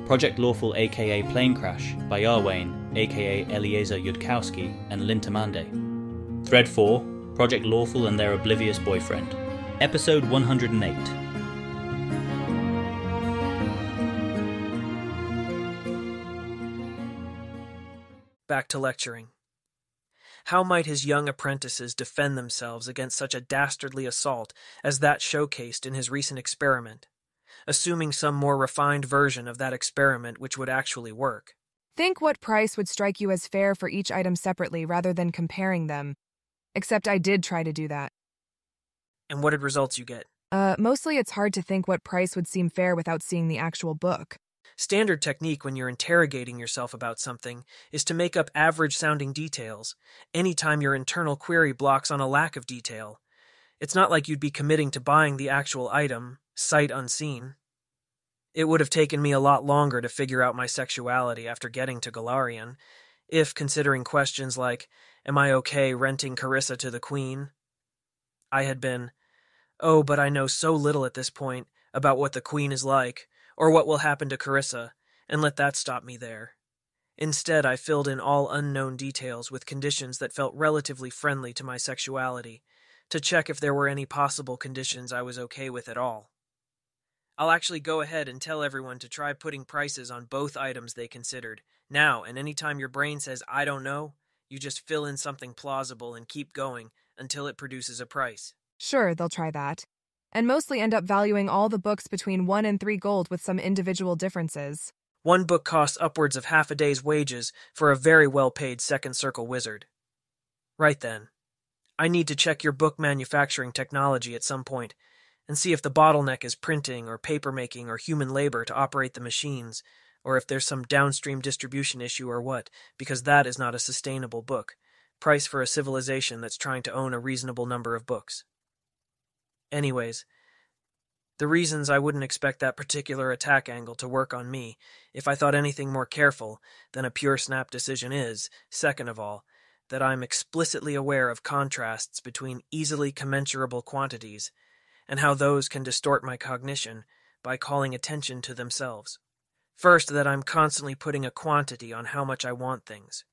Project Lawful aka Planecrash by Yarwain aka Eliezer Yudkowsky and Lintamande. Thread 4, Project Lawful and their Oblivious boyfriend. Episode 108. Back to lecturing. How might his young apprentices defend themselves against such a dastardly assault as that showcased in his recent experiment, assuming some more refined version of that experiment which would actually work? Think what price would strike you as fair for each item separately rather than comparing them. Except I did try to do that. And what did results you get? Mostly it's hard to think what price would seem fair without seeing the actual book. Standard technique when you're interrogating yourself about something is to make up average-sounding details, anytime your internal query blocks on a lack of detail. It's not like you'd be committing to buying the actual item, sight unseen. It would have taken me a lot longer to figure out my sexuality after getting to Galarian, if considering questions like, am I okay renting Carissa to the Queen? I had been, oh, but I know so little at this point about what the Queen is like, or what will happen to Carissa, and let that stop me there. Instead, I filled in all unknown details with conditions that felt relatively friendly to my sexuality, to check if there were any possible conditions I was okay with at all. I'll actually go ahead and tell everyone to try putting prices on both items they considered, now, and anytime your brain says, I don't know, you just fill in something plausible and keep going until it produces a price. Sure, they'll try that. And mostly end up valuing all the books between 1 and 3 gold with some individual differences. One book costs upwards of half a day's wages for a very well-paid second circle wizard. Right then. I need to check your book manufacturing technology at some point, and see if the bottleneck is printing or papermaking or human labor to operate the machines, or if there's some downstream distribution issue or what, because that is not a sustainable book. Price for a civilization that's trying to own a reasonable number of books. Anyways, the reasons I wouldn't expect that particular attack angle to work on me if I thought anything more careful than a pure snap decision is, second of all, that I'm explicitly aware of contrasts between easily commensurable quantities and how those can distort my cognition by calling attention to themselves. First, that I'm constantly putting a quantity on how much I want things.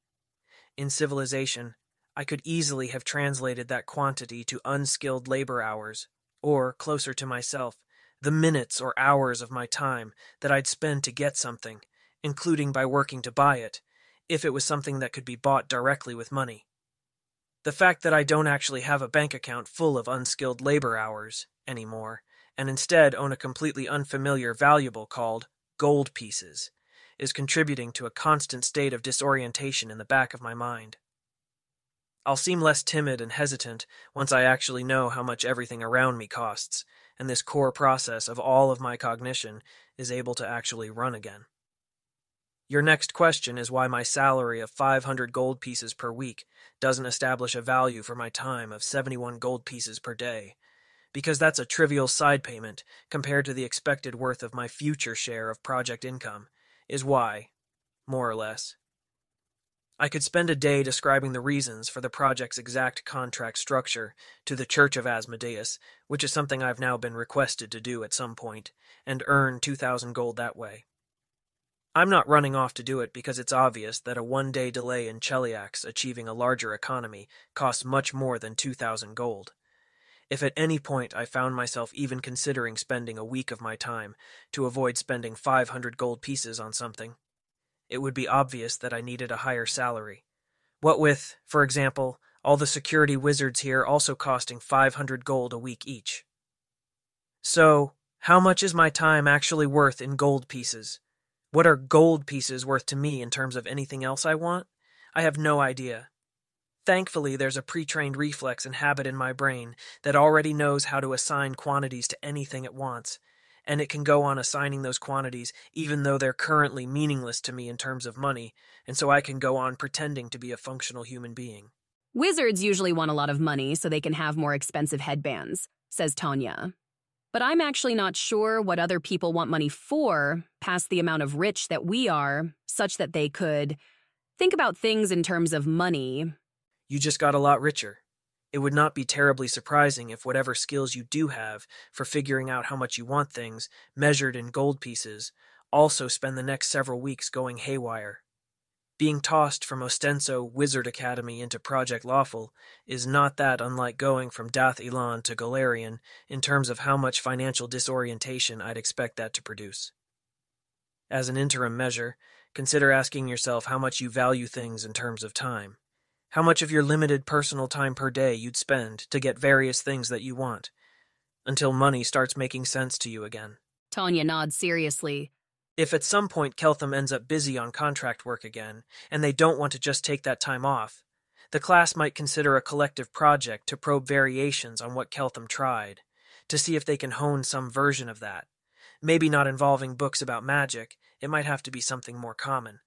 In civilization, I could easily have translated that quantity to unskilled labor hours, or, closer to myself, the minutes or hours of my time that I'd spend to get something, including by working to buy it, if it was something that could be bought directly with money. The fact that I don't actually have a bank account full of unskilled labor hours anymore, and instead own a completely unfamiliar valuable called gold pieces, is contributing to a constant state of disorientation in the back of my mind. I'll seem less timid and hesitant once I actually know how much everything around me costs, and this core process of all of my cognition is able to actually run again. Your next question is why my salary of 500 gold pieces per week doesn't establish a value for my time of 71 gold pieces per day, because that's a trivial side payment compared to the expected worth of my future share of project income, is why, more or less. I could spend a day describing the reasons for the project's exact contract structure to the Church of Asmodeus, which is something I've now been requested to do at some point, and earn 2,000 gold that way. I'm not running off to do it because it's obvious that a one-day delay in Cheliax achieving a larger economy costs much more than 2,000 gold. If at any point I found myself even considering spending a week of my time to avoid spending 500 gold pieces on something, it would be obvious that I needed a higher salary. What with, for example, all the security wizards here also costing 500 gold a week each. So, how much is my time actually worth in gold pieces? What are gold pieces worth to me in terms of anything else I want? I have no idea. Thankfully, there's a pre-trained reflex and habit in my brain that already knows how to assign quantities to anything it wants, and it can go on assigning those quantities even though they're currently meaningless to me in terms of money, and so I can go on pretending to be a functional human being. Wizards usually want a lot of money so they can have more expensive headbands, says Tanya. But I'm actually not sure what other people want money for, past the amount of rich that we are, such that they could think about things in terms of money. You just got a lot richer. It would not be terribly surprising if whatever skills you do have for figuring out how much you want things, measured in gold pieces, also spend the next several weeks going haywire. Being tossed from Ostenso Wizard Academy into Project Lawful is not that unlike going from Dath Ilan to Golarion in terms of how much financial disorientation I'd expect that to produce. As an interim measure, consider asking yourself how much you value things in terms of time. How much of your limited personal time per day you'd spend to get various things that you want, until money starts making sense to you again. Tanya nods seriously. If at some point Keltham ends up busy on contract work again, and they don't want to just take that time off, the class might consider a collective project to probe variations on what Keltham tried, to see if they can hone some version of that. Maybe not involving books about magic, it might have to be something more common,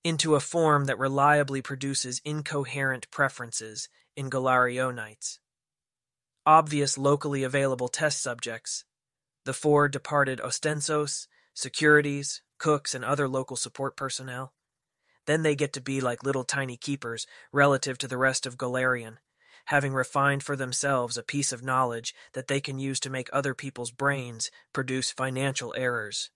into a form that reliably produces incoherent preferences in Golarionites. Obvious locally available test subjects, the 4 departed Ostensos, securities, cooks, and other local support personnel. Then they get to be like little tiny keepers relative to the rest of Golarion, having refined for themselves a piece of knowledge that they can use to make other people's brains produce financial errors.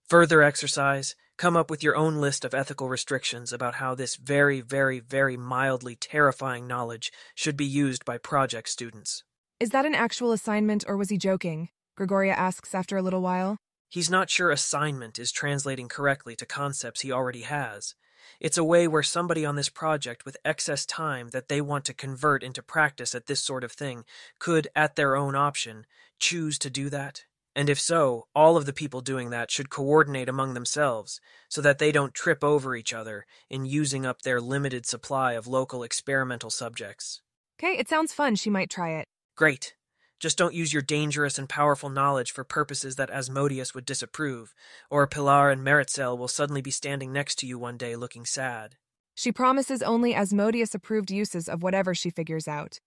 Further exercise, come up with your own list of ethical restrictions about how this very, very, very mildly terrifying knowledge should be used by project students. Is that an actual assignment, or was he joking? Gregoria asks after a little while. He's not sure assignment is translating correctly to concepts he already has. It's a way where somebody on this project with excess time that they want to convert into practice at this sort of thing could, at their own option, choose to do that. And if so, all of the people doing that should coordinate among themselves so that they don't trip over each other in using up their limited supply of local experimental subjects. Okay, it sounds fun. She might try it. Great. Just don't use your dangerous and powerful knowledge for purposes that Asmodeus would disapprove, or Pilar and Meritxell will suddenly be standing next to you one day looking sad. She promises only Asmodeus-approved uses of whatever she figures out.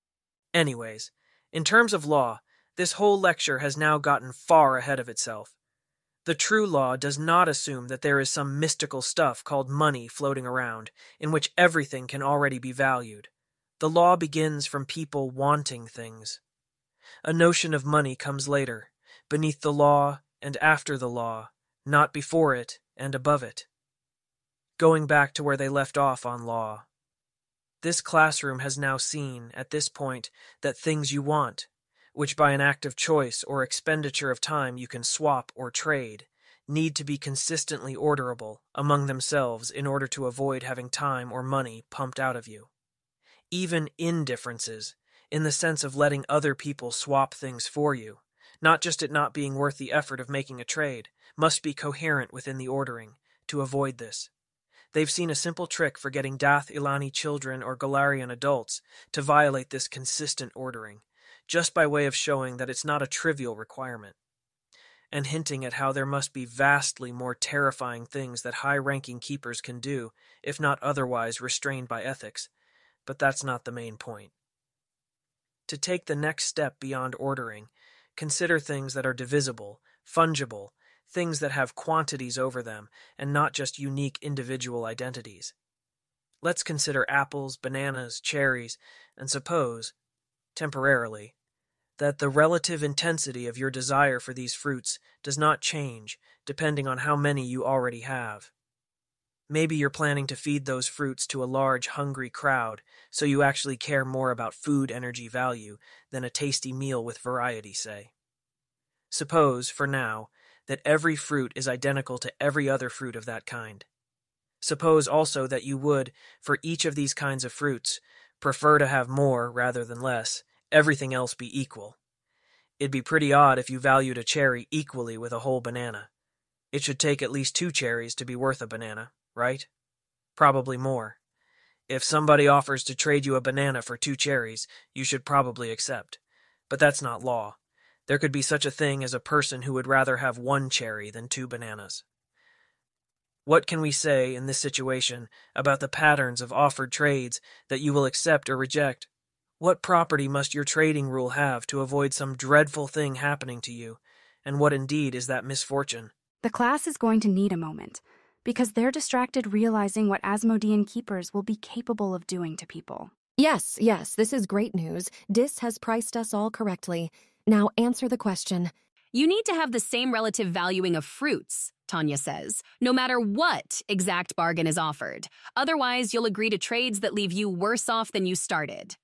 Anyways, in terms of law, this whole lecture has now gotten far ahead of itself. The true law does not assume that there is some mystical stuff called money floating around, in which everything can already be valued. The law begins from people wanting things. A notion of money comes later, beneath the law and after the law, not before it and above it. Going back to where they left off on law. This classroom has now seen, at this point, that things you want, which by an act of choice or expenditure of time you can swap or trade, need to be consistently orderable among themselves in order to avoid having time or money pumped out of you. Even indifferences, in the sense of letting other people swap things for you, not just it not being worth the effort of making a trade, must be coherent within the ordering, to avoid this. They've seen a simple trick for getting Dath Ilani children or Golarion adults to violate this consistent ordering, just by way of showing that it's not a trivial requirement, and hinting at how there must be vastly more terrifying things that high-ranking keepers can do, if not otherwise restrained by ethics, but that's not the main point. To take the next step beyond ordering, consider things that are divisible, fungible, things that have quantities over them, and not just unique individual identities. Let's consider apples, bananas, cherries, and suppose, temporarily, that the relative intensity of your desire for these fruits does not change depending on how many you already have. Maybe you're planning to feed those fruits to a large, hungry crowd, so you actually care more about food energy value than a tasty meal with variety, say. Suppose, for now, that every fruit is identical to every other fruit of that kind. Suppose also that you would, for each of these kinds of fruits, prefer to have more rather than less, everything else be equal. It'd be pretty odd if you valued a cherry equally with a whole banana. It should take at least 2 cherries to be worth a banana, right? Probably more. If somebody offers to trade you a banana for 2 cherries, you should probably accept. But that's not law. There could be such a thing as a person who would rather have 1 cherry than 2 bananas. What can we say in this situation about the patterns of offered trades that you will accept or reject? What property must your trading rule have to avoid some dreadful thing happening to you, and what indeed is that misfortune? The class is going to need a moment, because they're distracted realizing what Asmodean keepers will be capable of doing to people. Yes, this is great news. Dis has priced us all correctly. Now answer the question. You need to have the same relative valuing of fruits, Tanya says, no matter what exact bargain is offered. Otherwise, you'll agree to trades that leave you worse off than you started.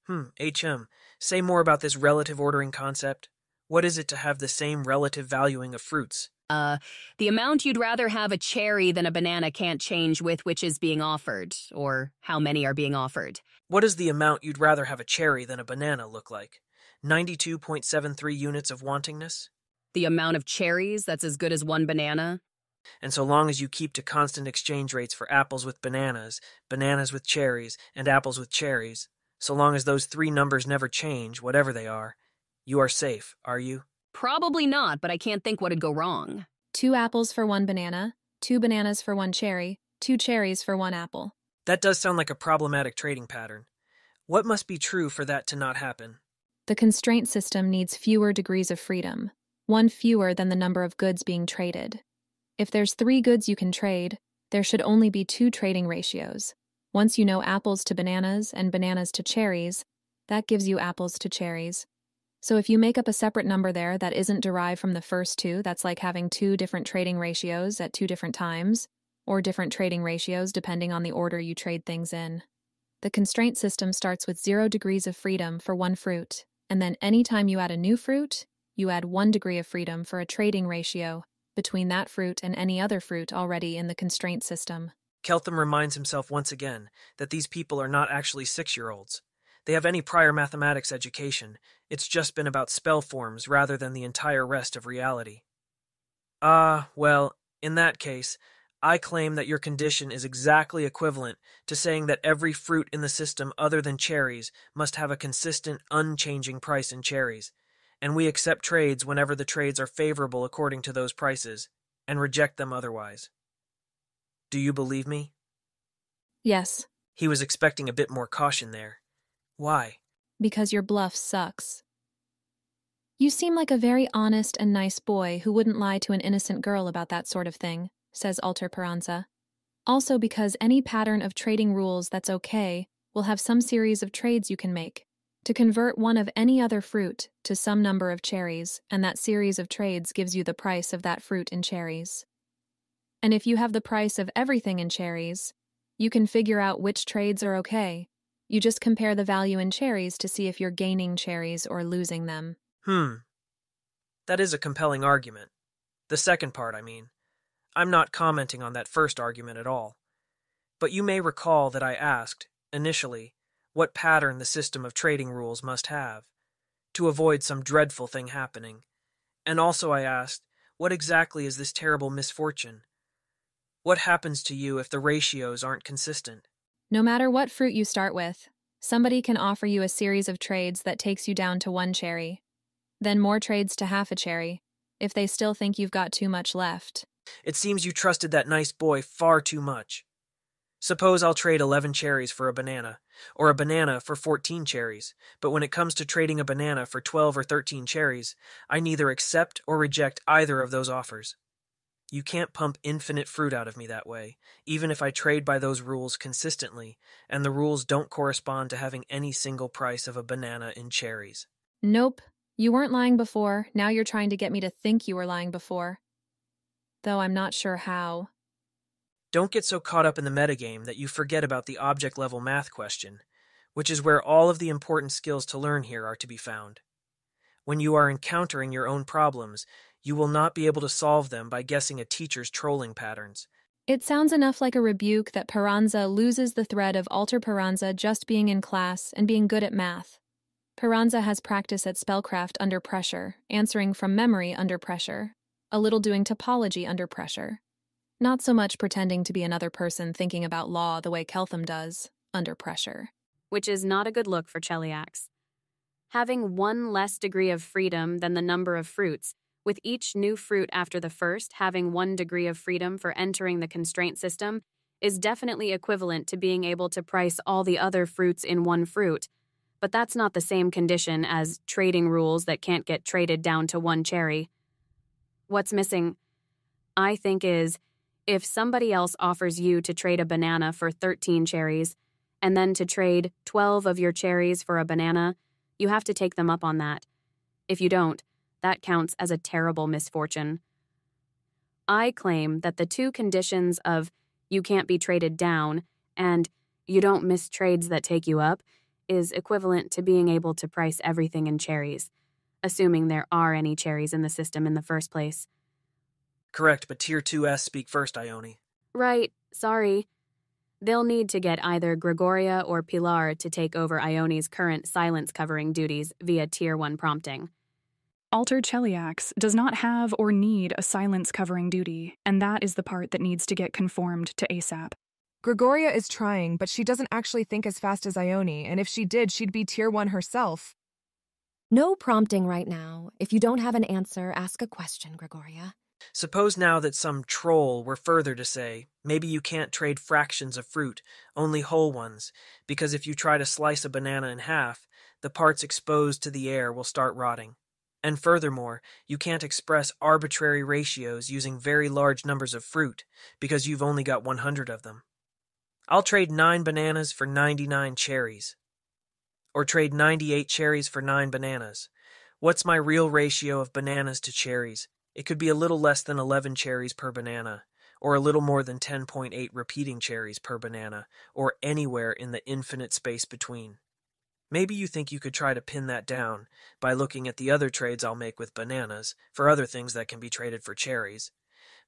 HM, say more about this relative ordering concept. What is it to have the same relative valuing of fruits? The amount you'd rather have a cherry than a banana can't change with which is being offered, or how many are being offered. What does the amount you'd rather have a cherry than a banana look like? 92.73 units of wantingness? The amount of cherries that's as good as one banana? And so long as you keep to constant exchange rates for apples with bananas, bananas with cherries, and apples with cherries, so long as those three numbers never change, whatever they are, you are safe, are you? Probably not, but I can't think what'd go wrong. 2 apples for 1 banana, 2 bananas for 1 cherry, 2 cherries for 1 apple. That does sound like a problematic trading pattern. What must be true for that to not happen? The constraint system needs fewer degrees of freedom, 1 fewer than the number of goods being traded. If there's 3 goods you can trade, there should only be 2 trading ratios. Once you know apples to bananas and bananas to cherries, that gives you apples to cherries. So if you make up a separate number there that isn't derived from the first 2, that's like having 2 different trading ratios at 2 different times, or different trading ratios depending on the order you trade things in. The constraint system starts with 0 degrees of freedom for 1 fruit, and then anytime you add a new fruit, you add 1 degree of freedom for a trading ratio between that fruit and any other fruit already in the constraint system. Keltham reminds himself once again that these people are not actually 6-year-olds. They have any prior mathematics education. It's just been about spell forms rather than the entire rest of reality. Well, in that case, I claim that your condition is exactly equivalent to saying that every fruit in the system other than cherries must have a consistent, unchanging price in cherries, and we accept trades whenever the trades are favorable according to those prices, and reject them otherwise. Do you believe me? Yes. He was expecting a bit more caution there. Why? Because your bluff sucks. You seem like a very honest and nice boy who wouldn't lie to an innocent girl about that sort of thing, says Alter Paranza. Also because any pattern of trading rules that's okay will have some series of trades you can make to convert one of any other fruit to some number of cherries, and that series of trades gives you the price of that fruit in cherries. And if you have the price of everything in cherries, you can figure out which trades are okay. You just compare the value in cherries to see if you're gaining cherries or losing them. That is a compelling argument. The second part, I mean. I'm not commenting on that first argument at all. But you may recall that I asked, initially, what pattern the system of trading rules must have, to avoid some dreadful thing happening. And also I asked, what exactly is this terrible misfortune? What happens to you if the ratios aren't consistent? No matter what fruit you start with, somebody can offer you a series of trades that takes you down to 1 cherry, then more trades to half a cherry, if they still think you've got too much left. It seems you trusted that nice boy far too much. Suppose I'll trade 11 cherries for a banana, or a banana for 14 cherries, but when it comes to trading a banana for 12 or 13 cherries, I neither accept or reject either of those offers. You can't pump infinite fruit out of me that way, even if I trade by those rules consistently, and the rules don't correspond to having any single price of a banana in cherries. Nope. You weren't lying before, now you're trying to get me to think you were lying before. Though I'm not sure how. Don't get so caught up in the metagame that you forget about the object-level math question, which is where all of the important skills to learn here are to be found. When you are encountering your own problems, you will not be able to solve them by guessing a teacher's trolling patterns. It sounds enough like a rebuke that Paranza loses the thread of Alter Paranza just being in class and being good at math. Paranza has practice at spellcraft under pressure, answering from memory under pressure, a little doing topology under pressure. Not so much pretending to be another person thinking about law the way Keltham does, under pressure. Which is not a good look for Cheliax. Having 1 less degree of freedom than the number of fruits, with each new fruit after the first having 1 degree of freedom for entering the constraint system, is definitely equivalent to being able to price all the other fruits in 1 fruit. But that's not the same condition as trading rules that can't get traded down to 1 cherry. What's missing, I think, is if somebody else offers you to trade a banana for 13 cherries, and then to trade 12 of your cherries for a banana, you have to take them up on that. If you don't, that counts as a terrible misfortune. I claim that the two conditions of you can't be traded down and you don't miss trades that take you up is equivalent to being able to price everything in cherries, assuming there are any cherries in the system in the first place. Correct, but Tier 2S speak first, Ione. Right, sorry. They'll need to get either Gregoria or Pilar to take over Ione's current silence covering duties via Tier 1 prompting. Alter Cheliax does not have or need a silence covering duty, and that is the part that needs to get conformed to ASAP. Gregoria is trying, but she doesn't actually think as fast as Ione, and if she did, she'd be Tier 1 herself. No prompting right now. If you don't have an answer, ask a question, Gregoria. Suppose now that some troll were further to say, maybe you can't trade fractions of fruit, only whole ones, because if you try to slice a banana in half, the parts exposed to the air will start rotting. And furthermore, you can't express arbitrary ratios using very large numbers of fruit, because you've only got 100 of them. I'll trade 9 bananas for 99 cherries. Or trade 98 cherries for 9 bananas. What's my real ratio of bananas to cherries? It could be a little less than 11 cherries per banana, or a little more than 10.8 repeating cherries per banana, or anywhere in the infinite space between. Maybe you think you could try to pin that down by looking at the other trades I'll make with bananas for other things that can be traded for cherries.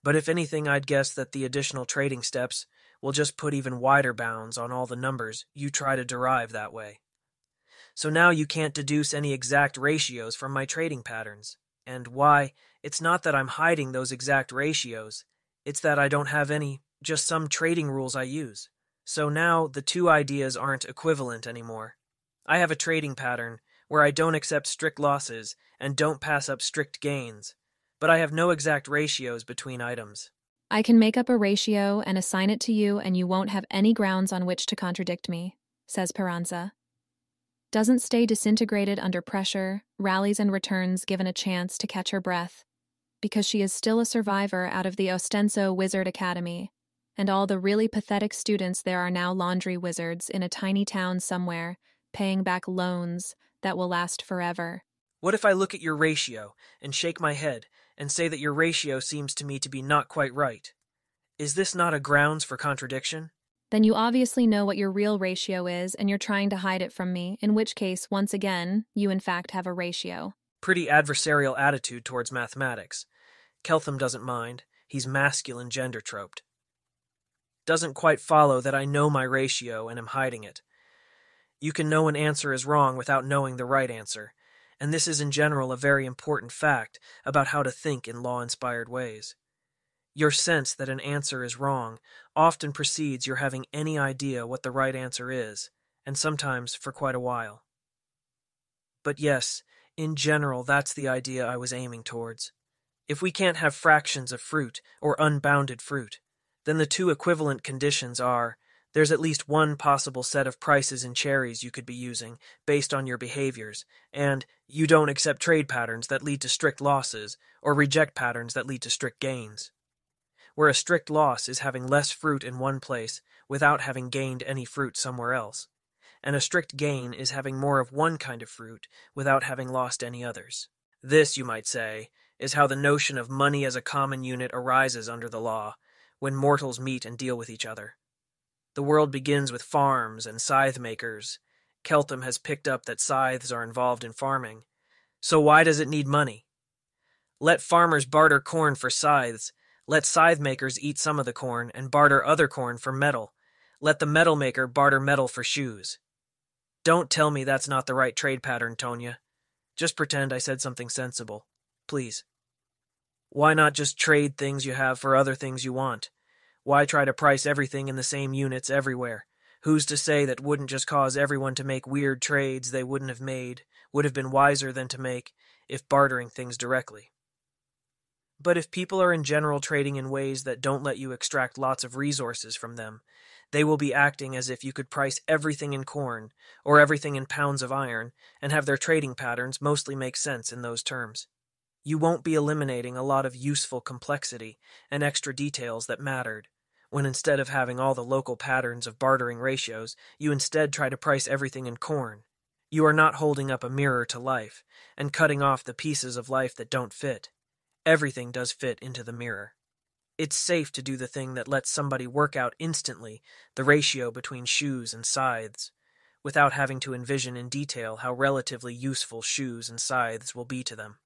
But if anything, I'd guess that the additional trading steps will just put even wider bounds on all the numbers you try to derive that way. So now you can't deduce any exact ratios from my trading patterns. And why, it's not that I'm hiding those exact ratios, it's that I don't have any, just some trading rules I use. So now the two ideas aren't equivalent anymore. I have a trading pattern where I don't accept strict losses and don't pass up strict gains, but I have no exact ratios between items. I can make up a ratio and assign it to you, and you won't have any grounds on which to contradict me, says Peranza. Doesn't stay disintegrated under pressure, rallies and returns given a chance to catch her breath, because she is still a survivor out of the Ostenso Wizard Academy, and all the really pathetic students there are now laundry wizards in a tiny town somewhere, paying back loans that will last forever. What if I look at your ratio and shake my head and say that your ratio seems to me to be not quite right? Is this not a grounds for contradiction? Then you obviously know what your real ratio is, and you're trying to hide it from me, in which case, once again, you in fact have a ratio. Pretty adversarial attitude towards mathematics. Keltham doesn't mind. He's masculine gender-troped. Doesn't quite follow that I know my ratio and am hiding it. You can know an answer is wrong without knowing the right answer, and this is in general a very important fact about how to think in law-inspired ways. Your sense that an answer is wrong often precedes your having any idea what the right answer is, and sometimes for quite a while. But yes, in general, that's the idea I was aiming towards. If we can't have fractions of fruit or unbounded fruit, then the two equivalent conditions are, there's at least one possible set of prices in cherries you could be using based on your behaviors, and you don't accept trade patterns that lead to strict losses or reject patterns that lead to strict gains. Where a strict loss is having less fruit in one place without having gained any fruit somewhere else, and a strict gain is having more of one kind of fruit without having lost any others. This, you might say, is how the notion of money as a common unit arises under the law, when mortals meet and deal with each other. The world begins with farms and scythe makers. Keltham has picked up that scythes are involved in farming. So why does it need money? Let farmers barter corn for scythes. Let scythe makers eat some of the corn and barter other corn for metal. Let the metal maker barter metal for shoes. Don't tell me that's not the right trade pattern, Tonya. Just pretend I said something sensible. Please. Why not just trade things you have for other things you want? Why try to price everything in the same units everywhere? Who's to say that wouldn't just cause everyone to make weird trades they wouldn't have made, would have been wiser than to make, if bartering things directly? But if people are in general trading in ways that don't let you extract lots of resources from them, they will be acting as if you could price everything in corn or everything in pounds of iron and have their trading patterns mostly make sense in those terms. You won't be eliminating a lot of useful complexity and extra details that mattered, when instead of having all the local patterns of bartering ratios, you instead try to price everything in corn. You are not holding up a mirror to life and cutting off the pieces of life that don't fit. Everything does fit into the mirror. It's safe to do the thing that lets somebody work out instantly the ratio between shoes and scythes, without having to envision in detail how relatively useful shoes and scythes will be to them.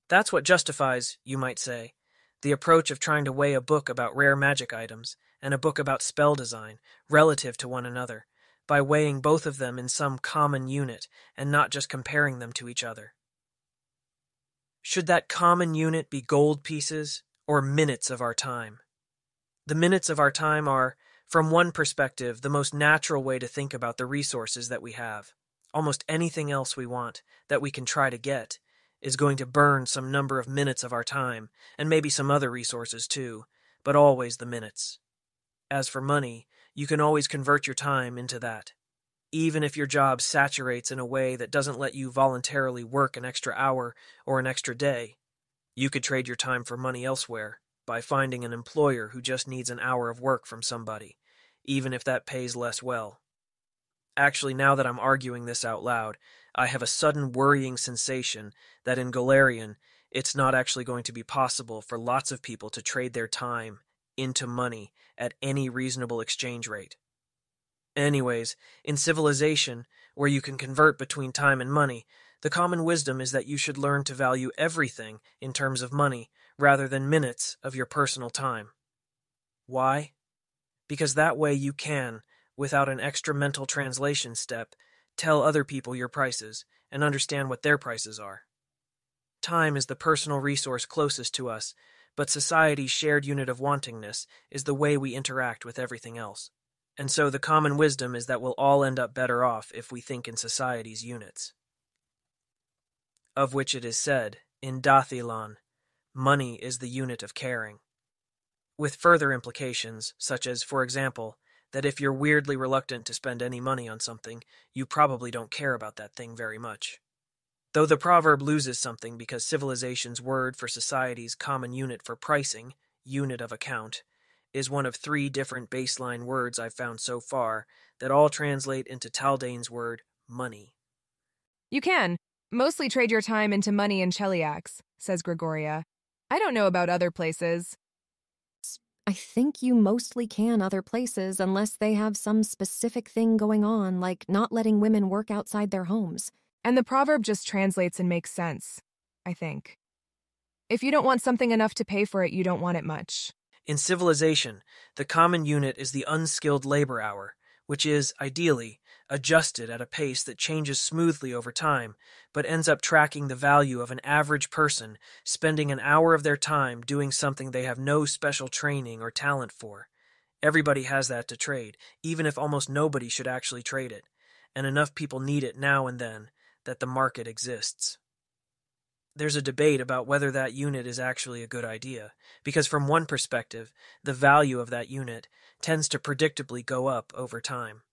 That's what justifies, you might say, the approach of trying to weigh a book about rare magic items and a book about spell design relative to one another, by weighing both of them in some common unit and not just comparing them to each other. Should that common unit be gold pieces or minutes of our time? The minutes of our time are, from one perspective, the most natural way to think about the resources that we have. Almost anything else we want, that we can try to get, is going to burn some number of minutes of our time, and maybe some other resources too, but always the minutes. As for money, you can always convert your time into that. Even if your job saturates in a way that doesn't let you voluntarily work an extra hour or an extra day, you could trade your time for money elsewhere by finding an employer who just needs an hour of work from somebody, even if that pays less well. Actually, now that I'm arguing this out loud, I have a sudden worrying sensation that in Golarion, it's not actually going to be possible for lots of people to trade their time into money at any reasonable exchange rate. Anyways, in civilization, where you can convert between time and money, the common wisdom is that you should learn to value everything in terms of money rather than minutes of your personal time. Why? Because that way you can, without an extra mental translation step, tell other people your prices and understand what their prices are. Time is the personal resource closest to us, but society's shared unit of wantingness is the way we interact with everything else. And so the common wisdom is that we'll all end up better off if we think in society's units. Of which it is said, in Dathilan, money is the unit of caring. With further implications, such as, for example, that if you're weirdly reluctant to spend any money on something, you probably don't care about that thing very much. Though the proverb loses something because civilization's word for society's common unit for pricing, unit of account, is one of 3 different baseline words I've found so far that all translate into Taldane's word, money. You can mostly trade your time into money in Cheliax, says Gregoria. I don't know about other places. I think you mostly can other places unless they have some specific thing going on, like not letting women work outside their homes. And the proverb just translates and makes sense, I think. If you don't want something enough to pay for it, you don't want it much. In civilization, the common unit is the unskilled labor hour, which is, ideally, adjusted at a pace that changes smoothly over time, but ends up tracking the value of an average person spending an hour of their time doing something they have no special training or talent for. Everybody has that to trade, even if almost nobody should actually trade it, and enough people need it now and then that the market exists. There's a debate about whether that unit is actually a good idea, because from one perspective, the value of that unit tends to predictably go up over time.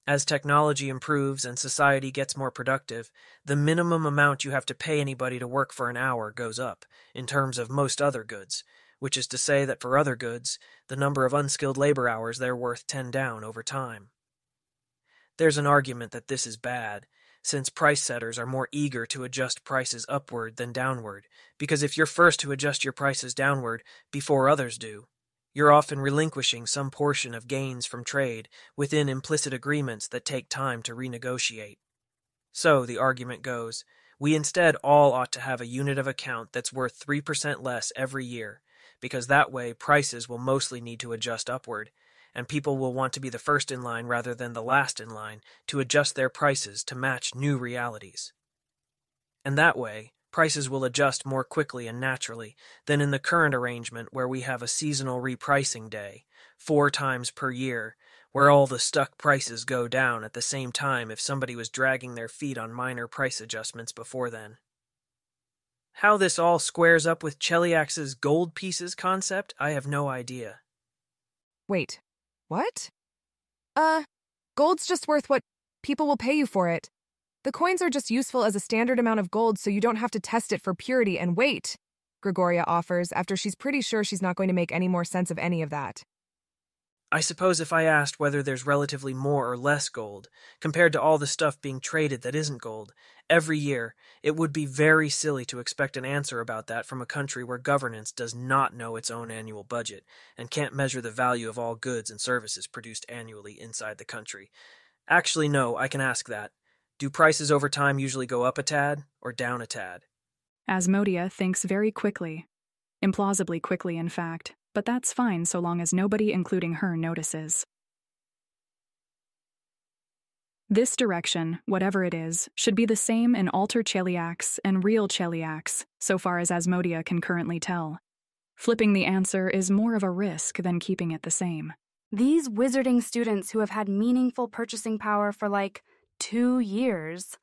As technology improves and society gets more productive, the minimum amount you have to pay anybody to work for an hour goes up, in terms of most other goods, which is to say that for other goods, the number of unskilled labor hours they're worth tend down over time. There's an argument that this is bad, since price setters are more eager to adjust prices upward than downward, because if you're first to adjust your prices downward before others do, you're often relinquishing some portion of gains from trade within implicit agreements that take time to renegotiate. So, the argument goes, we instead all ought to have a unit of account that's worth 3% less every year, because that way prices will mostly need to adjust upward, and people will want to be the first in line rather than the last in line to adjust their prices to match new realities. And that way, prices will adjust more quickly and naturally than in the current arrangement where we have a seasonal repricing day, 4 times per year, where all the stuck prices go down at the same time if somebody was dragging their feet on minor price adjustments before then. How this all squares up with Cheliax's gold pieces concept, I have no idea. Wait, what? Gold's just worth what people will pay you for it. The coins are just useful as a standard amount of gold so you don't have to test it for purity and weight, Gregoria offers after she's pretty sure she's not going to make any more sense of any of that. I suppose if I asked whether there's relatively more or less gold, compared to all the stuff being traded that isn't gold, every year, it would be very silly to expect an answer about that from a country where governance does not know its own annual budget and can't measure the value of all goods and services produced annually inside the country. Actually, no, I can ask that. Do prices over time usually go up a tad or down a tad? Asmodia thinks very quickly. Implausibly quickly, in fact, but that's fine so long as nobody, including her, notices. This direction, whatever it is, should be the same in alter cheliacs and real cheliacs, so far as Asmodia can currently tell. Flipping the answer is more of a risk than keeping it the same. These wizarding students who have had meaningful purchasing power for 2 years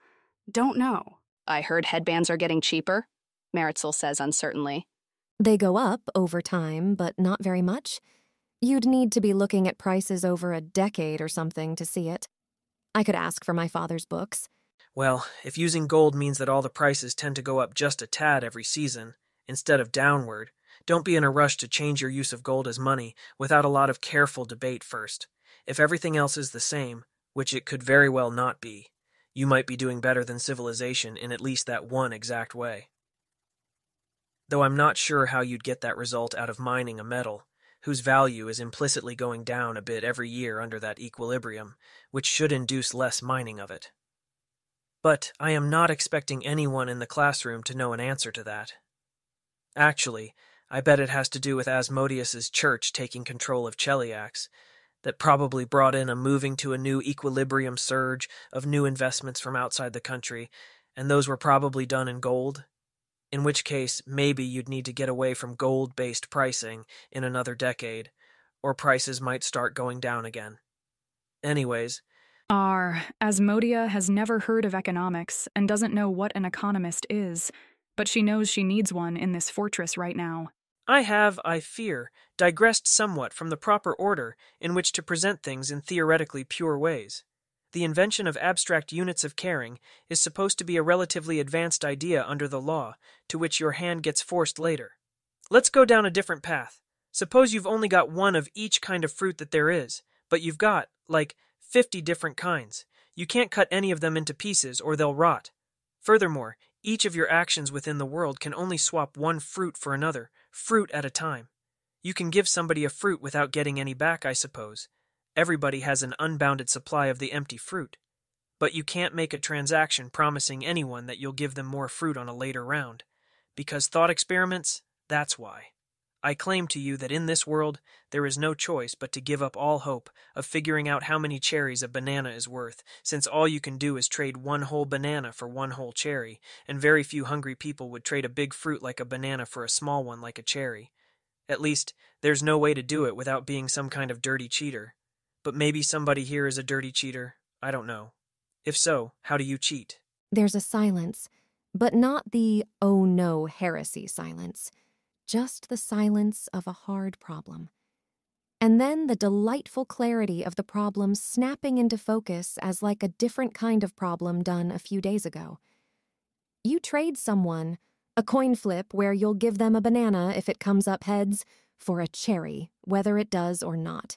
don't know. I heard headbands are getting cheaper, Maritzel says uncertainly. They go up over time, but not very much. You'd need to be looking at prices over a decade or something to see it. I could ask for my father's books. Well, if using gold means that all the prices tend to go up just a tad every season, instead of downward, don't be in a rush to change your use of gold as money without a lot of careful debate first. If everything else is the same, which it could very well not be, you might be doing better than civilization in at least that one exact way. Though I'm not sure how you'd get that result out of mining a metal, whose value is implicitly going down a bit every year under that equilibrium, which should induce less mining of it. But I am not expecting anyone in the classroom to know an answer to that. Actually, I bet it has to do with Asmodeus's church taking control of Cheliax, that probably brought in a moving to a new equilibrium surge of new investments from outside the country, and those were probably done in gold. In which case, maybe you'd need to get away from gold-based pricing in another decade, or prices might start going down again. Anyways, Asmodia has never heard of economics and doesn't know what an economist is, but she knows she needs one in this fortress right now. I have, I fear, digressed somewhat from the proper order in which to present things in theoretically pure ways. The invention of abstract units of caring is supposed to be a relatively advanced idea under the law, to which your hand gets forced later. Let's go down a different path. Suppose you've only got one of each kind of fruit that there is, but you've got, 50 different kinds. You can't cut any of them into pieces or they'll rot. Furthermore, each of your actions within the world can only swap one fruit for another, fruit at a time. You can give somebody a fruit without getting any back, I suppose. Everybody has an unbounded supply of the empty fruit. But you can't make a transaction promising anyone that you'll give them more fruit on a later round. Because thought experiments, that's why. I claim to you that in this world, there is no choice but to give up all hope of figuring out how many cherries a banana is worth, since all you can do is trade one whole banana for one whole cherry, and very few hungry people would trade a big fruit like a banana for a small one like a cherry. At least, there's no way to do it without being some kind of dirty cheater. But maybe somebody here is a dirty cheater. I don't know. If so, how do you cheat? There's a silence, but not the oh no heresy silence. Just the silence of a hard problem. And then the delightful clarity of the problem snapping into focus as like a different kind of problem done a few days ago. You trade someone a coin flip where you'll give them a banana if it comes up heads for a cherry, whether it does or not.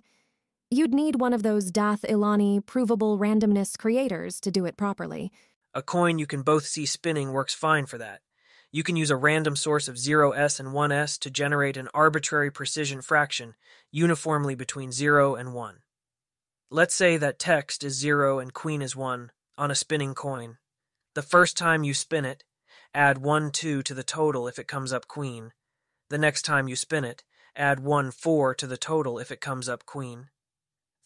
You'd need one of those Dath Ilani provable randomness creators to do it properly. A coin you can both see spinning works fine for that. You can use a random source of 0s and 1s to generate an arbitrary precision fraction uniformly between 0 and 1. Let's say that text is 0 and queen is 1 on a spinning coin. The first time you spin it, add 1, 2 to the total if it comes up queen. The next time you spin it, add 1, 4 to the total if it comes up queen.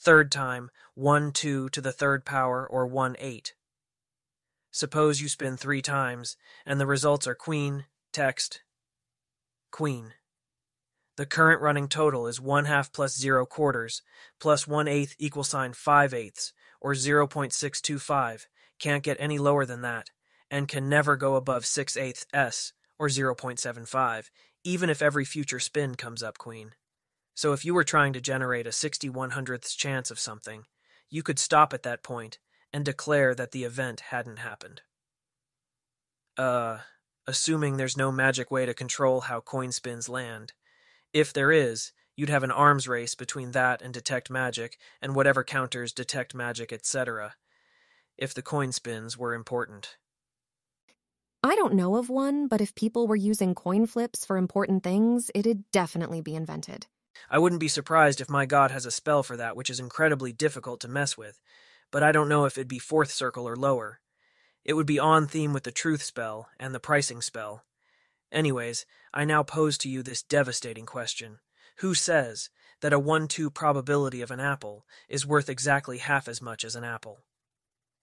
Third time, 1, 2 to the third power or 1, 8. Suppose you spin 3 times, and the results are queen, text, queen. The current running total is 1/2 plus 0 quarters, plus 1/8 equal sign 5/8, or 0.625, can't get any lower than that, and can never go above 6/8 s, or 0.75, even if every future spin comes up queen. So if you were trying to generate a 60/100th chance of something, you could stop at that point and declare that the event hadn't happened. Assuming there's no magic way to control how coin spins land. If there is, You'd have an arms race between that and detect magic, and whatever counters detect magic, etc., if the coin spins were important. I don't know of one, but if people were using coin flips for important things, it'd definitely be invented. I wouldn't be surprised if my god has a spell for that, which is incredibly difficult to mess with, but I don't know if it'd be fourth circle or lower. It would be on theme with the truth spell and the pricing spell. Anyways, I now pose to you this devastating question. Who says that a 1-2 probability of an apple is worth exactly half as much as an apple?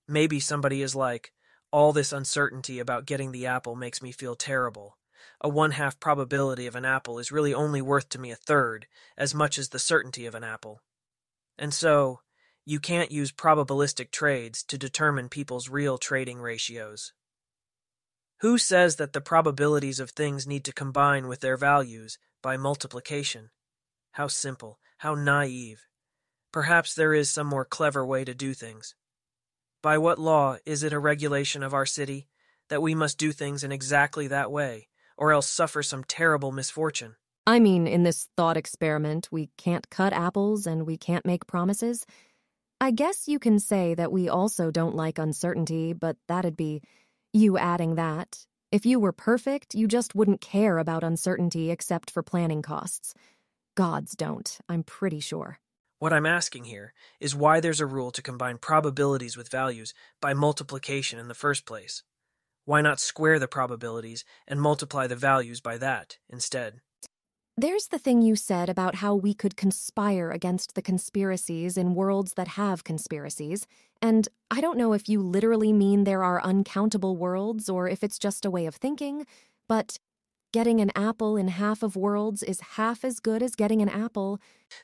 Maybe somebody is like, all this uncertainty about getting the apple makes me feel terrible. A 1/2 probability of an apple is really only worth to me a third, as much as the certainty of an apple. And so, you can't use probabilistic trades to determine people's real trading ratios. Who says that the probabilities of things need to combine with their values by multiplication? How simple, how naive. Perhaps there is some more clever way to do things. By what law is it a regulation of our city that we must do things in exactly that way, or else suffer some terrible misfortune? I mean, in this thought experiment, we can't cut apples and we can't make promises. I guess you can say that we also don't like uncertainty, but that'd be you adding that. If you were perfect, you just wouldn't care about uncertainty except for planning costs. Gods don't, I'm pretty sure. What I'm asking here is why there's a rule to combine probabilities with values by multiplication in the first place. Why not square the probabilities and multiply the values by that instead? There's the thing you said about how we could conspire against the conspiracies in worlds that have conspiracies, and I don't know if you literally mean there are uncountable worlds or if it's just a way of thinking, but getting an apple in half of worlds is half as good as getting an apple.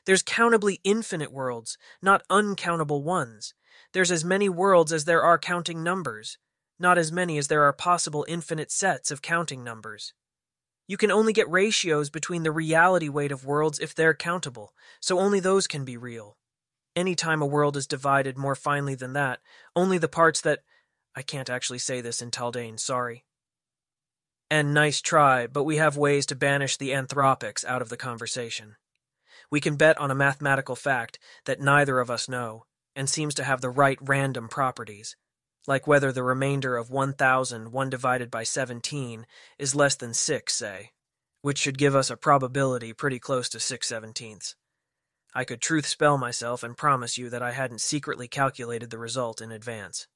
There's countably infinite worlds, not uncountable ones. There's as many worlds as there are counting numbers, not as many as there are possible infinite sets of counting numbers. You can only get ratios between the reality weight of worlds if they're countable, so only those can be real. Anytime a world is divided more finely than that, only the parts that... I can't actually say this in Taldane, sorry. And nice try, but we have ways to banish the anthropics out of the conversation. We can bet on a mathematical fact that neither of us know, and seems to have the right random properties, like whether the remainder of 1,001 divided by 17 is less than 6, say, which should give us a probability pretty close to 6/17. I could truth spell myself and promise you that I hadn't secretly calculated the result in advance.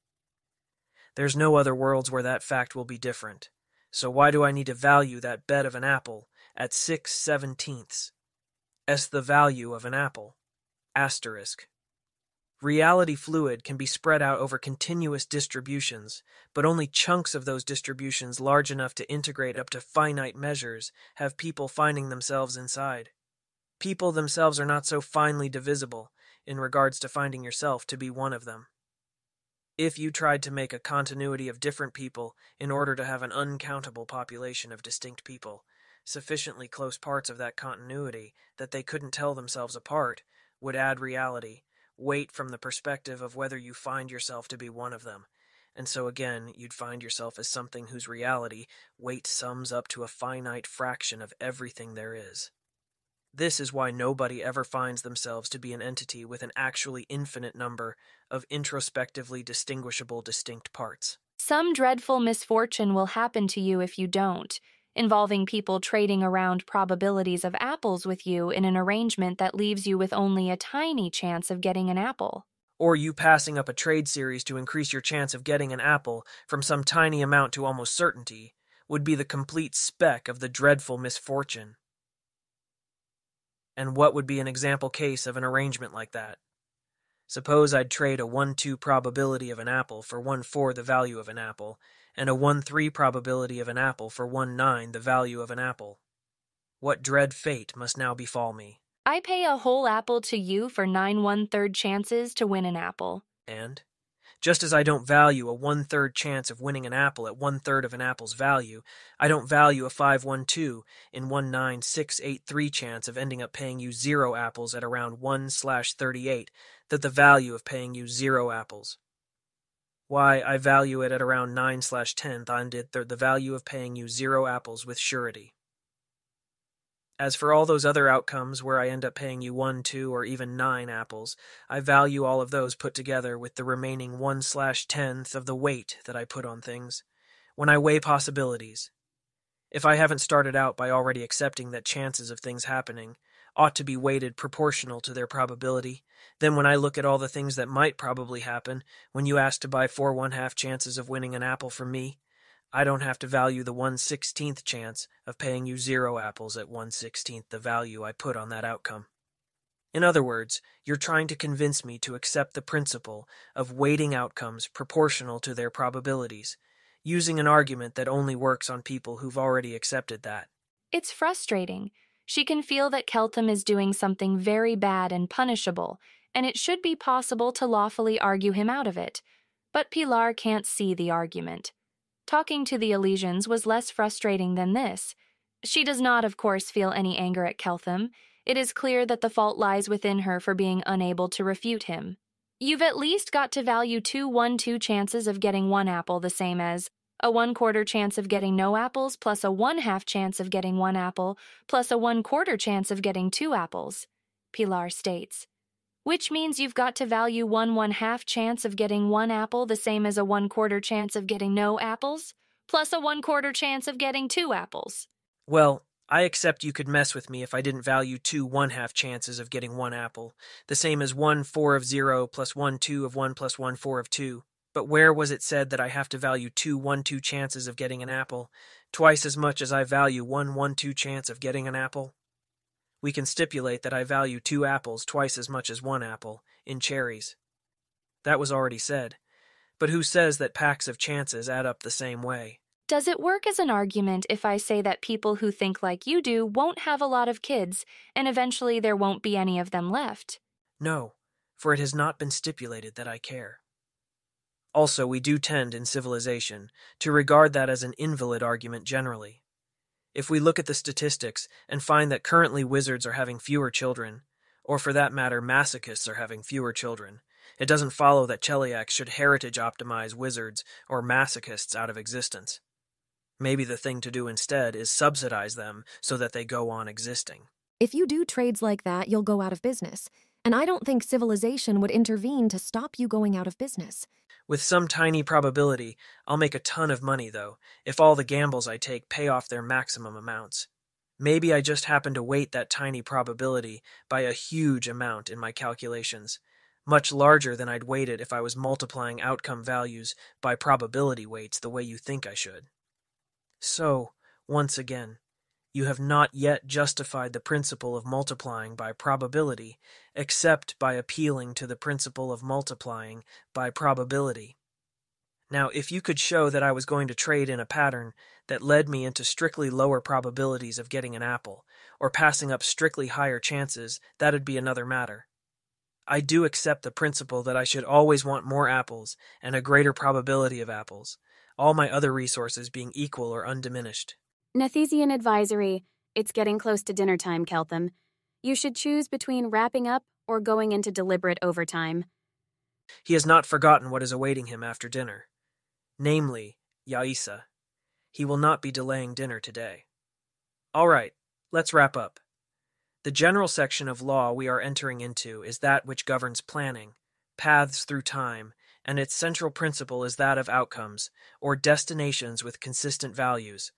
There's no other worlds where that fact will be different, so why do I need to value that bet of an apple at 6/17? S the value of an apple. Asterisk. Reality fluid can be spread out over continuous distributions, but only chunks of those distributions large enough to integrate up to finite measures have people finding themselves inside. People themselves are not so finely divisible in regards to finding yourself to be one of them. If you tried to make a continuity of different people in order to have an uncountable population of distinct people, sufficiently close parts of that continuity that they couldn't tell themselves apart would add reality, weight from the perspective of whether you find yourself to be one of them, and so again you'd find yourself as something whose reality weight sums up to a finite fraction of everything there is. This is why nobody ever finds themselves to be an entity with an actually infinite number of introspectively distinguishable distinct parts. Some dreadful misfortune will happen to you if you don't, involving people trading around probabilities of apples with you in an arrangement that leaves you with only a tiny chance of getting an apple. Or you passing up a trade series to increase your chance of getting an apple from some tiny amount to almost certainty would be the complete speck of the dreadful misfortune. And what would be an example case of an arrangement like that? Suppose I'd trade a 1-2 probability of an apple for 1/4 the value of an apple, and a 1/3 probability of an apple for 1/9 the value of an apple. What dread fate must now befall me? I pay a whole apple to you for 9 1/3 chances to win an apple. And, just as I don't value a 1/3 chance of winning an apple at 1/3 of an apple's value, I don't value a 5/12 in 1/9,683 chance of ending up paying you 0 apples at around 1/38 that the value of paying you 0 apples. Why, I value it at around 9/10 on the value of paying you 0 apples with surety. As for all those other outcomes where I end up paying you 1, 2, or even 9 apples, I value all of those put together with the remaining 1/10th of the weight that I put on things. When I weigh possibilities, if I haven't started out by already accepting that chances of things happening ought to be weighted proportional to their probability, then when I look at all the things that might probably happen, when you ask to buy 4 1/2 chances of winning an apple from me, I don't have to value the 1/16th chance of paying you 0 apples at 1/16th the value I put on that outcome. In other words, you're trying to convince me to accept the principle of weighting outcomes proportional to their probabilities, using an argument that only works on people who've already accepted that. It's frustrating. She can feel that Keltham is doing something very bad and punishable, and it should be possible to lawfully argue him out of it. But Pilar can't see the argument. Talking to the Elysians was less frustrating than this. She does not, of course, feel any anger at Keltham. It is clear that the fault lies within her for being unable to refute him. You've at least got to value 2 1/2 chances of getting 1 apple the same as a 1/4 chance of getting no apples plus a 1/2 chance of getting 1 apple plus a 1/4 chance of getting 2 apples, Pilar states. Which means you've got to value 1 1/2 chance of getting 1 apple the same as a 1/4 chance of getting no apples, plus a 1/4 chance of getting 2 apples. Well, I accept you could mess with me if I didn't value 2 1/2 chances of getting 1 apple, the same as 1 4 of 0 plus 1 2 of 1 plus 1 4 of 2. But where was it said that I have to value 2 1/2 chances of getting an apple, twice as much as I value 1 1/2 chance of getting an apple? We can stipulate that I value 2 apples twice as much as 1 apple, in cherries. That was already said. But who says that packs of chances add up the same way? Does it work as an argument if I say that people who think like you do won't have a lot of kids, and eventually there won't be any of them left? No, for it has not been stipulated that I care. Also, we do tend, in civilization, to regard that as an invalid argument generally. If we look at the statistics and find that currently wizards are having fewer children, or for that matter masochists are having fewer children, it doesn't follow that Cheliacs should heritage optimize wizards or masochists out of existence. Maybe the thing to do instead is subsidize them so that they go on existing. If you do trades like that, you'll go out of business. And I don't think civilization would intervene to stop you going out of business. With some tiny probability, I'll make a ton of money, though, if all the gambles I take pay off their maximum amounts. Maybe I just happen to weight that tiny probability by a huge amount in my calculations, much larger than I'd weight it if I was multiplying outcome values by probability weights the way you think I should. So, once again, you have not yet justified the principle of multiplying by probability, except by appealing to the principle of multiplying by probability. Now, if you could show that I was going to trade in a pattern that led me into strictly lower probabilities of getting an apple, or passing up strictly higher chances, that'd be another matter. I do accept the principle that I should always want more apples and a greater probability of apples, all my other resources being equal or undiminished. Nethesian Advisory. It's getting close to dinner time, Keltham. You should choose between wrapping up or going into deliberate overtime. He has not forgotten what is awaiting him after dinner. Namely, Yaisa. He will not be delaying dinner today. All right, let's wrap up. The general section of law we are entering into is that which governs planning, paths through time, and its central principle is that of outcomes, or destinations with consistent values,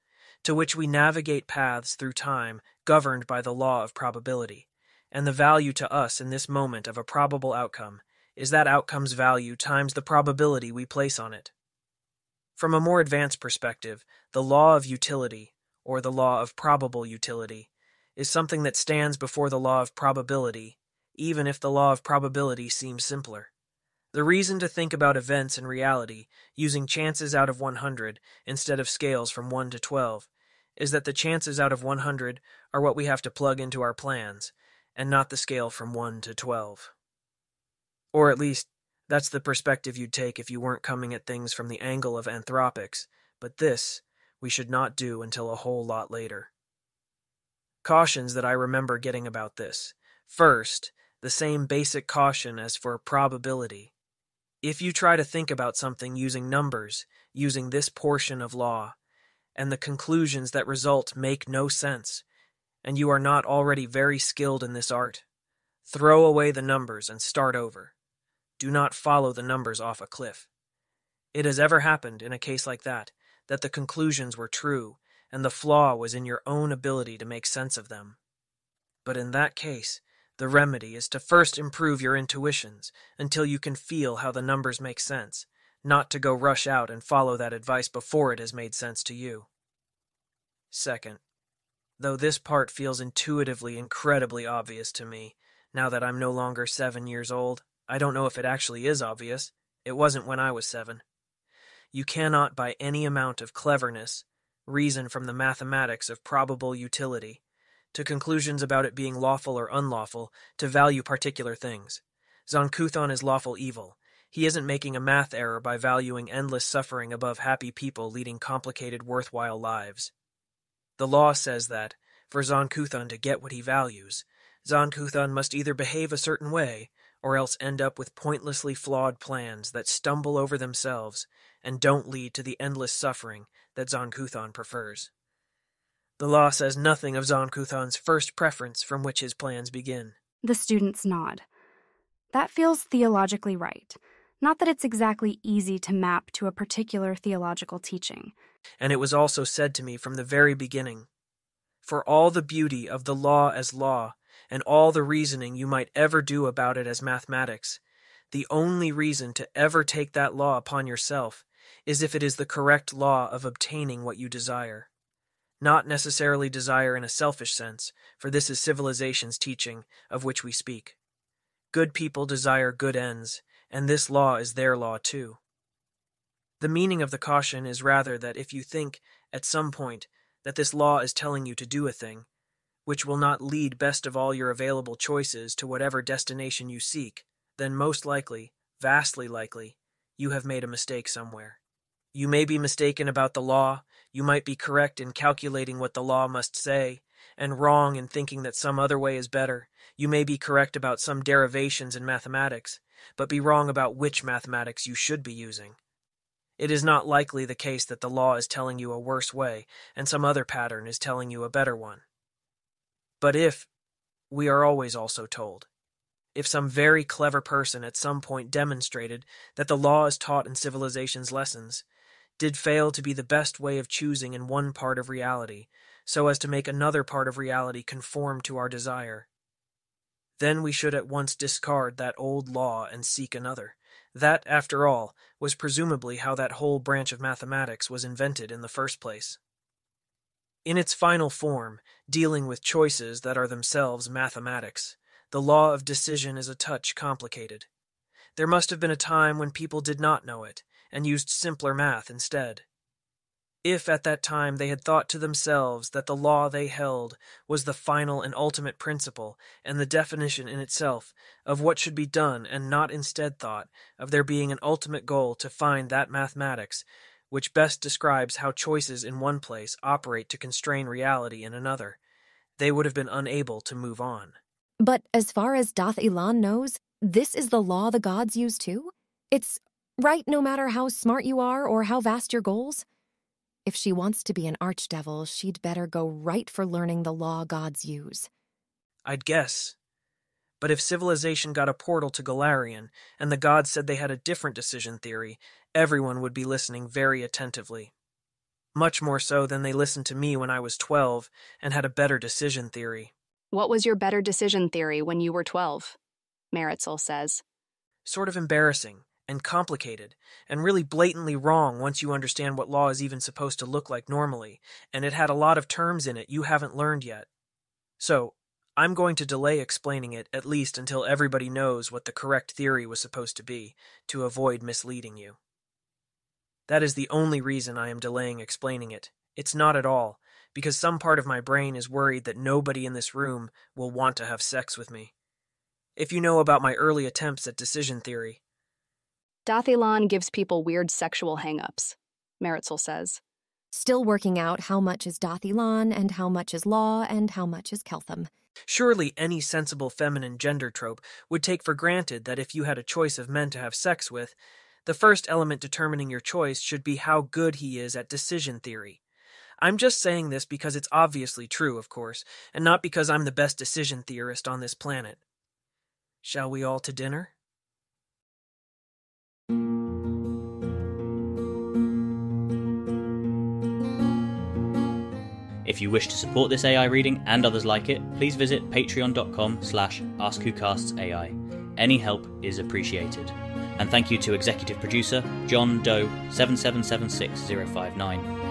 to which we navigate paths through time governed by the law of probability, and the value to us in this moment of a probable outcome is that outcome's value times the probability we place on it. From a more advanced perspective, the law of utility, or the law of probable utility, is something that stands before the law of probability, even if the law of probability seems simpler. The reason to think about events in reality using chances out of 100 instead of scales from 1 to 12 is that the chances out of 100 are what we have to plug into our plans, and not the scale from 1 to 12. Or at least, that's the perspective you'd take if you weren't coming at things from the angle of anthropics, but this we should not do until a whole lot later. Cautions that I remember getting about this. First, the same basic caution as for probability. If you try to think about something using numbers, using this portion of law, and the conclusions that result make no sense, and you are not already very skilled in this art. Throw away the numbers and start over. Do not follow the numbers off a cliff. It has ever happened in a case like that the conclusions were true, and the flaw was in your own ability to make sense of them. But in that case, the remedy is to first improve your intuitions until you can feel how the numbers make sense, not to go rush out and follow that advice before it has made sense to you. Second, though this part feels intuitively incredibly obvious to me, now that I'm no longer 7 years old, I don't know if it actually is obvious. It wasn't when I was 7. You cannot, by any amount of cleverness, reason from the mathematics of probable utility to conclusions about it being lawful or unlawful to value particular things. Zonkuthon is lawful evil. He isn't making a math error by valuing endless suffering above happy people leading complicated, worthwhile lives. The law says that, for Zonkuthon to get what he values, Zonkuthon must either behave a certain way or else end up with pointlessly flawed plans that stumble over themselves and don't lead to the endless suffering that Zonkuthon prefers. The law says nothing of Zonkuthon's first preference from which his plans begin. The students nod. That feels theologically right. Not that it's exactly easy to map to a particular theological teaching. And it was also said to me from the very beginning, for all the beauty of the law as law, and all the reasoning you might ever do about it as mathematics, the only reason to ever take that law upon yourself is if it is the correct law of obtaining what you desire. Not necessarily desire in a selfish sense, for this is civilization's teaching of which we speak. Good people desire good ends, and this law is their law too. The meaning of the caution is rather that if you think, at some point, that this law is telling you to do a thing, which will not lead best of all your available choices to whatever destination you seek, then most likely, vastly likely, you have made a mistake somewhere. You may be mistaken about the law, you might be correct in calculating what the law must say, and wrong in thinking that some other way is better. You may be correct about some derivations in mathematics, but be wrong about which mathematics you should be using. It is not likely the case that the law is telling you a worse way, and some other pattern is telling you a better one. But if, we are always also told, if some very clever person at some point demonstrated that the law is taught in civilization's lessons, did fail to be the best way of choosing in one part of reality, so as to make another part of reality conform to our desire, then we should at once discard that old law and seek another. That, after all, was presumably how that whole branch of mathematics was invented in the first place. In its final form, dealing with choices that are themselves mathematics, the law of decision is a touch complicated. There must have been a time when people did not know it, and used simpler math instead. If at that time they had thought to themselves that the law they held was the final and ultimate principle and the definition in itself of what should be done, and not instead thought of there being an ultimate goal to find that mathematics which best describes how choices in one place operate to constrain reality in another, they would have been unable to move on. But as far as Dath Ilan knows, this is the law the gods use too? It's right no matter how smart you are or how vast your goals? If she wants to be an archdevil, she'd better go right for learning the law gods use. I'd guess. But if civilization got a portal to Golarion, and the gods said they had a different decision theory, everyone would be listening very attentively. Much more so than they listened to me when I was 12 and had a better decision theory. What was your better decision theory when you were 12? Maritzel says. Sort of embarrassing and complicated, and really blatantly wrong once you understand what law is even supposed to look like normally, and it had a lot of terms in it you haven't learned yet. So, I'm going to delay explaining it at least until everybody knows what the correct theory was supposed to be, to avoid misleading you. That is the only reason I am delaying explaining it. It's not at all, because some part of my brain is worried that nobody in this room will want to have sex with me. If you know about my early attempts at decision theory, Dath Ilan gives people weird sexual hang-ups, Maritzel says. Still working out how much is Dath Ilan and how much is law and how much is Keltham. Surely any sensible feminine gender trope would take for granted that if you had a choice of men to have sex with, the first element determining your choice should be how good he is at decision theory. I'm just saying this because it's obviously true, of course, and not because I'm the best decision theorist on this planet. Shall we all to dinner? If you wish to support this AI reading and others like it, please visit patreon.com/AskWhoCastsAI. Any help is appreciated. And thank you to executive producer John Doe 7776059.